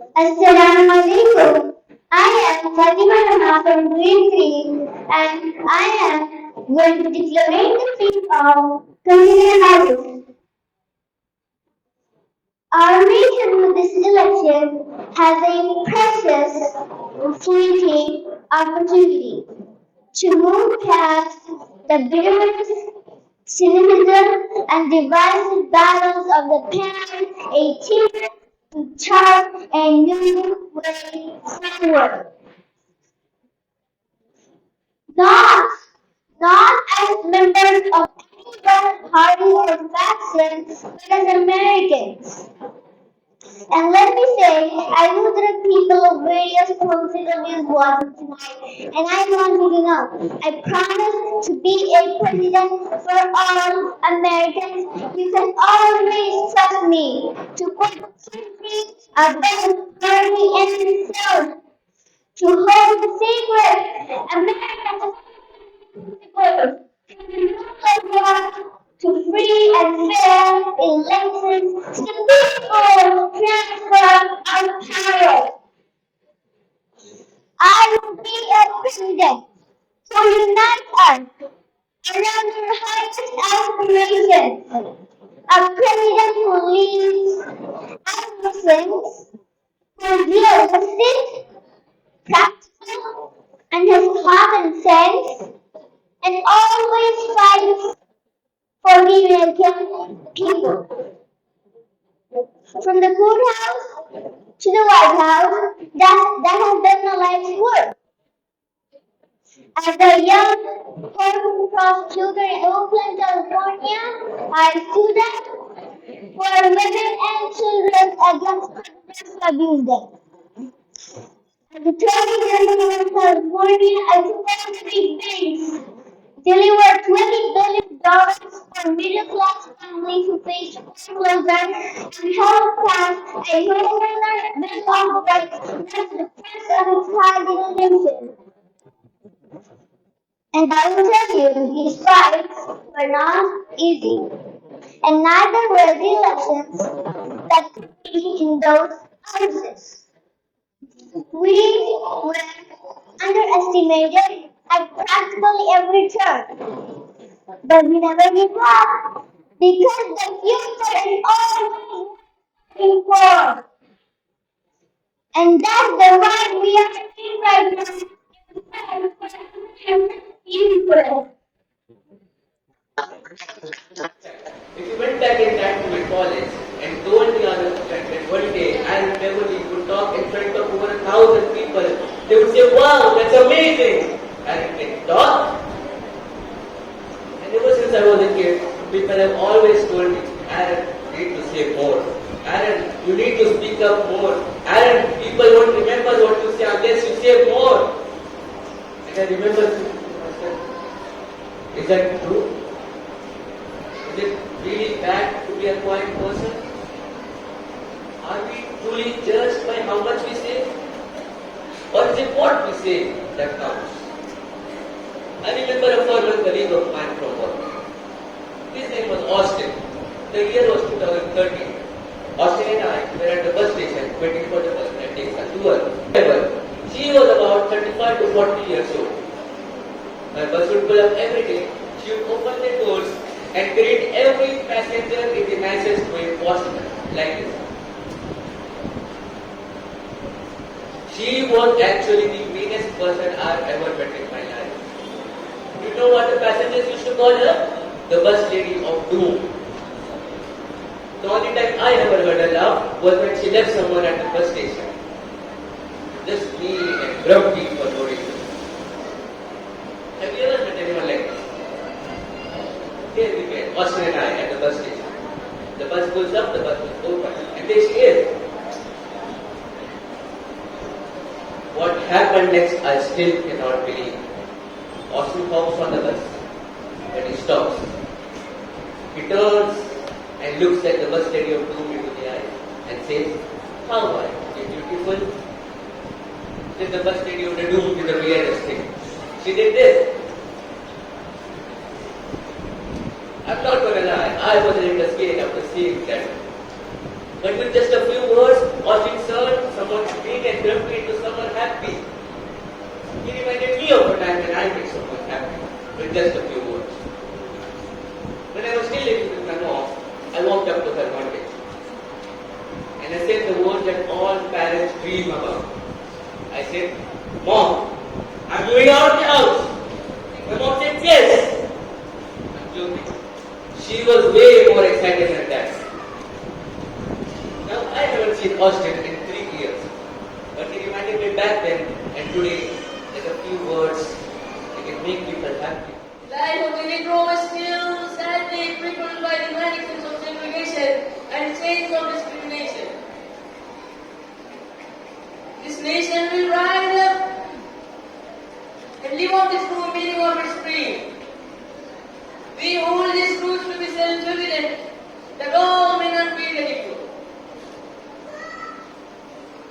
Assalamu alaikum. I am Fatima Rana from grade 3 and I am going to declare the theme of communal values. Our nation with this election has a precious, fleeting opportunity to move past the bitterness, cynicism, and divisive battles of the past 18 to chart a new way forward. Not, not as members of any one party or faction, but as Americans. And let me say, I know there are people of various political views watching tonight, and I want you to know, I promise to be a president for all Americans. You can always trust me to put the country above party and itself, to hold the secret America's secret, to free and fair elections, to peaceful transfer of power. I will be a president to unite us around our highest aspirations. A president who leads and listens, who deals with practical, and has common sense, and always fights for the American people. From the courthouse to the White House, that has been my life's work. As a young court prosecutor in Oakland, California, I stood up for women and children against domestic abuse. As the Attorney General of California, I took on the big things. Delivered $20 billion for middle-class families who face foreclosure and helped pass a $1 bill of rights that's the first of its kind in a nation. And I will tell you, these fights were not easy, and neither were the elections that took place in those houses. We were underestimated at practically every turn, but we never give up because the future is always moving forward. And that's the fight we are in right now. Beautiful. If you went back in time to my college and told the other friend that one day I remember you could talk in front of over 1,000 people, they would say, wow, that's amazing. And you can talk. And ever since I was a kid, people have always told me, Aaron, you need to say more. Aaron, you need to speak up more. Aaron, people won't remember what you say unless you say more. And I remember myself, is that true? Is it really bad to be a quiet person? Are we truly judged by how much we say? Or is it what we say that counts? I remember a former colleague of mine from work. His name was Austin. The year was 2013. Austin and I were at the bus station waiting for the bus that takes us to her. However, she was about 35 to 40 years old. My bus would pull up every day. She would open the doors and greet every passenger in the nicest way possible, like this. She was actually the meanest person I've ever met in my life. You know what the passengers used to call her? The bus lady of doom. The only time I ever heard her laugh was when she left someone at the bus station. Just mean and grumpy for no reason. Have you ever met anyone like this? Here we were, Austin and I, at the bus station. The bus pulls up, the bus is open, and there she is. What happened next, I still cannot believe. Austin hops on the bus, but he stops. He turns and looks at the bus lady of doom into the eye and says, how are you? You're beautiful. Then the bus lady of the doom did the weirdest thing. She did this. I'm not going to lie, I was in the scale after seeing that. But with just a few words, Austin turned, someone with just a few words. When I was still living with my mom, I walked up to her one day and I said the words that all parents dream about. I said, "Mom, I'm moving out of the house." My mom said, "Yes." I'm joking. She was way more excited than that. Now, I haven't seen Austin in 3 years, but he reminded me back then and today that a few words that can make people happy. Life of the Negro was still sadly crippled by the mannequins of segregation and chains of discrimination. This nation will rise up and live out the true meaning of its creed. We hold these truths to be self-evident that all men are created equal.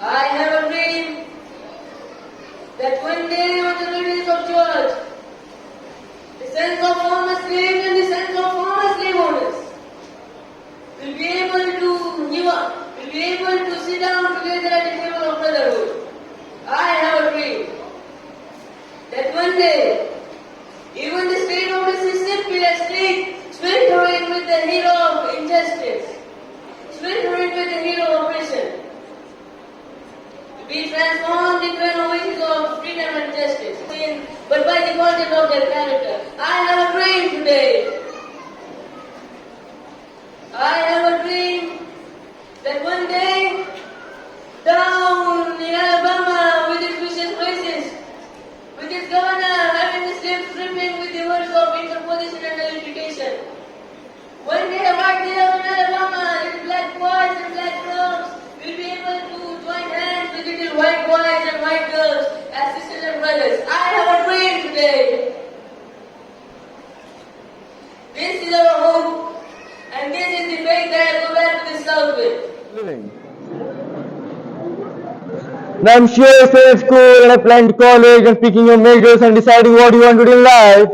I have a dream that one day on the release of George, the sons of former slaves and the sons of former slave owners will be able to sit down together at the table of brotherhood. I have a dream that one day, even the state of Mississippi, a state sweltering with the heat of injustice, sweltering with the heat of oppression, will be transformed into an oasis of freedom and justice, but by the content of their character. I have a dream today. I have a dream that one day, down in Alabama, with its vicious races, with its governor having the slaves dripping with the words of interposition and nullification. One day, right there in Alabama, little black boys and black girls will be able to join hands with little white boys and white girls as sisters and brothers. I have a dream today. This is our hope, and this is the faith that I go back to the South with. Now I'm sure you're still at school and applying to college and picking your majors and deciding what you want to do in life.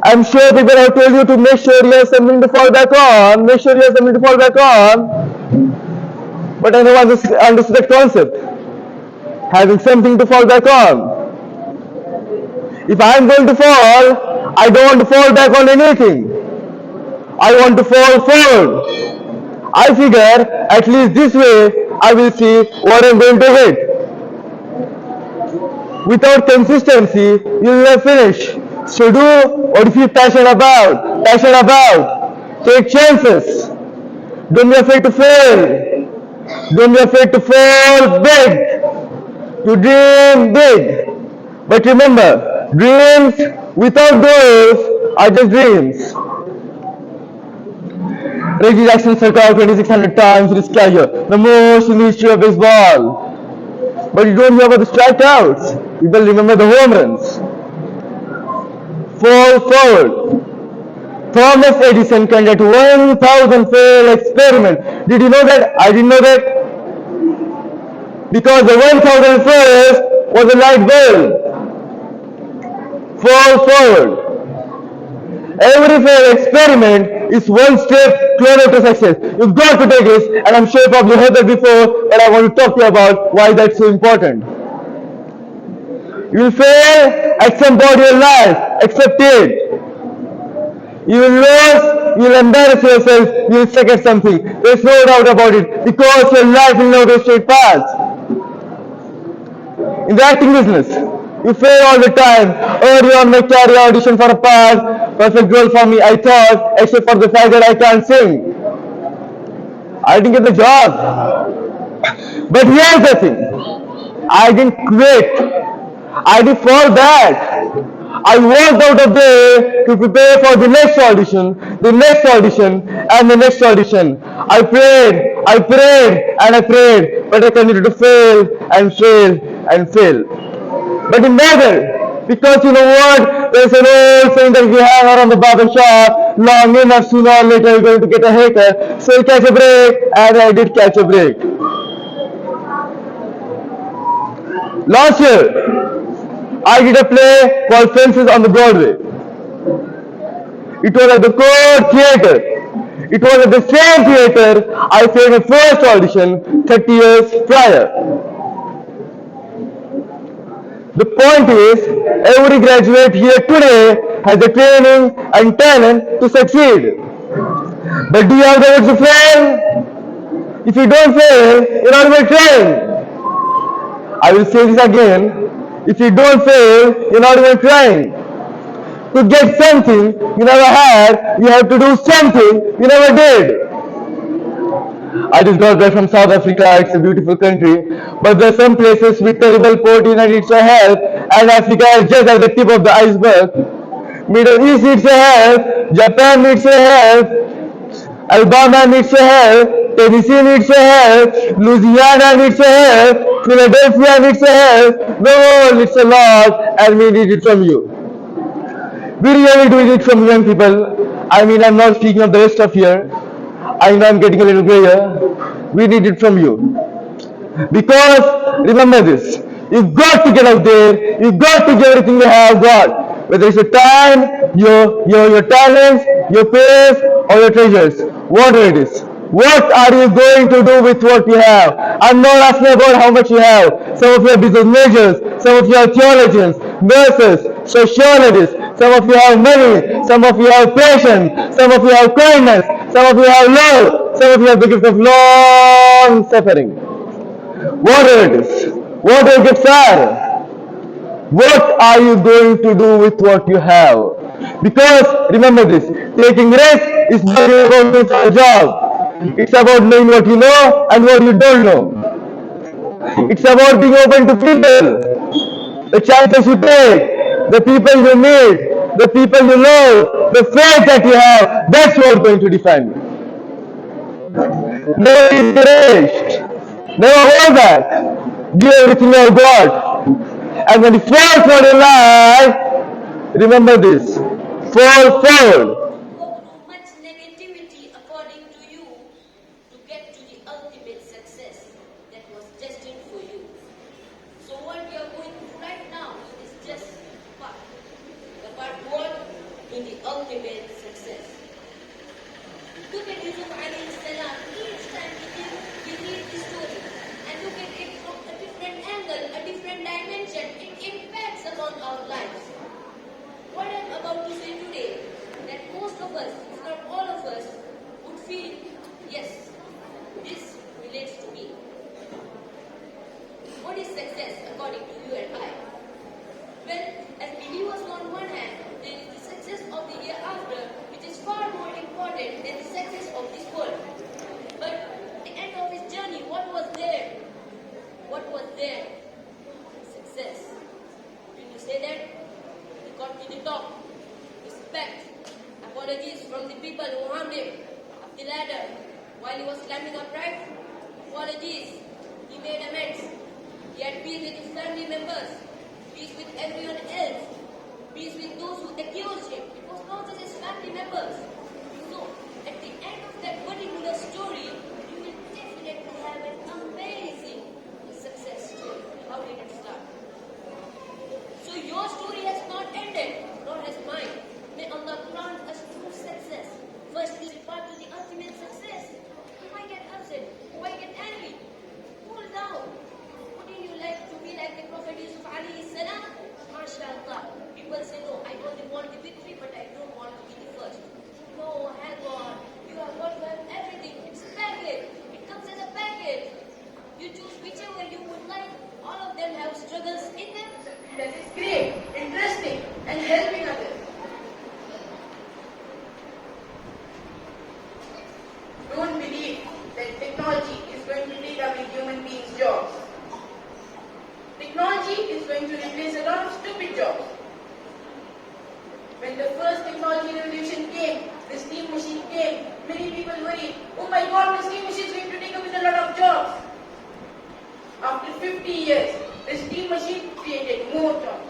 I'm sure people have told you to make sure you have something to fall back on, make sure you have something to fall back on. But I never understood that concept. Having something to fall back on. If I'm going to fall, I don't want to fall back on anything. I want to fall forward. I figure at least this way I will see what I'm going to hit. Without consistency, you will never finish. So do what you feel passionate about. Passionate about. Take chances. Don't be afraid to fail. Don't be afraid to fall big. To dream big. But remember, dreams without goals are just dreams. Reggie Jackson struck out 2,600 times in his career, the most in the history of baseball. But you don't hear about the strikeouts. People remember the home runs. Fall forward. Thomas Edison conducted 1,000 failed experiments. Did you know that? I didn't know that. Because the 1,000 fails was a light bulb. Fall forward. Every failed experiment is one step closer to success. You've got to take this, and I'm sure you probably heard that before, but I want to talk to you about why that's so important. You will fail at some point in your life, accept it. You will lose, you will embarrass yourself, you will suck at something. There's no doubt about it, because your life will not be a straight path. In the acting business, you fail all the time. Early on my career, audition for a part, perfect role for me, I thought, except for the fact that I can't sing. I didn't get the job. But here's the thing, I didn't quit. I didn't fall back. I walked out of there to prepare for the next audition, and the next audition. I prayed, and I prayed, but I continued to fail and fail and fail. But it mattered, because you know what? There's an old saying that if you hang around the barber shop long enough, sooner or later you're going to get a haircut. So you catch a break, and I did catch a break. Last year, I did a play called Fences on the Broadway. It was at the Court Theatre. It was at the same theatre I failed my first audition 30 years prior. The point is, every graduate here today has the training and talent to succeed. But do you have the words to fail? If you don't fail, you're not even trying. I will say this again. If you don't fail, you're not even trying. To get something you never had, you have to do something you never did. I just got back from South Africa. It's a beautiful country, but there are some places with terrible poverty that needs our help, and Africa is just at the tip of the iceberg. Middle East needs your help, Japan needs your help, Alabama needs your help, Tennessee needs your help, Louisiana needs your help, Philadelphia needs your help, the world needs a lot, and we need it from you. We really do need it from young people. I mean, I'm not speaking of the rest of here. I know I'm getting a little grayer. We need it from you. Because remember this, you've got to get out there, you've got to give everything you have got. Whether it's your time, your talents, your peers, or your treasures, whatever it is. What are you going to do with what you have? I'm not asking about how much you have. Some of you are business majors, some of you are theologians, nurses, sociologists, some of you have money, some of you have patience, some of you have kindness, some of you have love, some of you have the gift of long suffering. Whatever it is, what your gifts are, what are you going to do with what you have? Because remember this, taking risk is not about doing a job. It's about knowing what you know and what you don't know. It's about being open to people, the chances you take, the people you meet, the people you love, the faith that you have. That's what's going to define you. Never be discouraged. Never hold back. Give everything you have got. And when you fall for your life, remember this. Fall forward. Go through much negativity according to you to get to the ultimate success that was destined for you. So what you are going through right now is just part. The part what? In the ultimate success. Look at Yusuf alayhi salam. Each time we read the story and look at it from a different angle, a different dimension, it impacts upon our lives. What I'm about to say today, that most of us, if not all of us, would feel, yes, this relates to me. What is success according to you and I? Well, as believers on one hand, there is the success of the hereafter, which is far more important than the success of this world. But at the end of his journey, what was there? What was there? Success. Did you say that? He got to the top. Respect. Apologies from the people who harmed him up the ladder while he was climbing upright. Apologies. He made amends. He had peace with his family members. Peace with everyone else. Peace with those who accused him. It was not just his family members. So, at the end of that particular story, you will definitely have an amazing success story. How did it start? So your story has not ended, nor has mine. May Allah grant us true success. First, is part to the ultimate success. You might get upset, you might get angry. Cool down. Wouldn't you like to be like the Prophet Yusuf alayhi salam? MashaAllah. People say, no, I only want the victory, but I don't want to be the first. No, hang on. You have got to have everything. It's a package. It comes as a package. You choose whichever you would like. All of them have struggles in them. That is great, interesting, and helping others. Don't believe that technology is going to take away human beings' jobs. Technology is going to replace a lot of stupid jobs. When the first technology revolution came, the steam machine came, many people worried, oh my God, the steam machine is going to take away a lot of jobs. After 50 years, the steam machine created more jobs.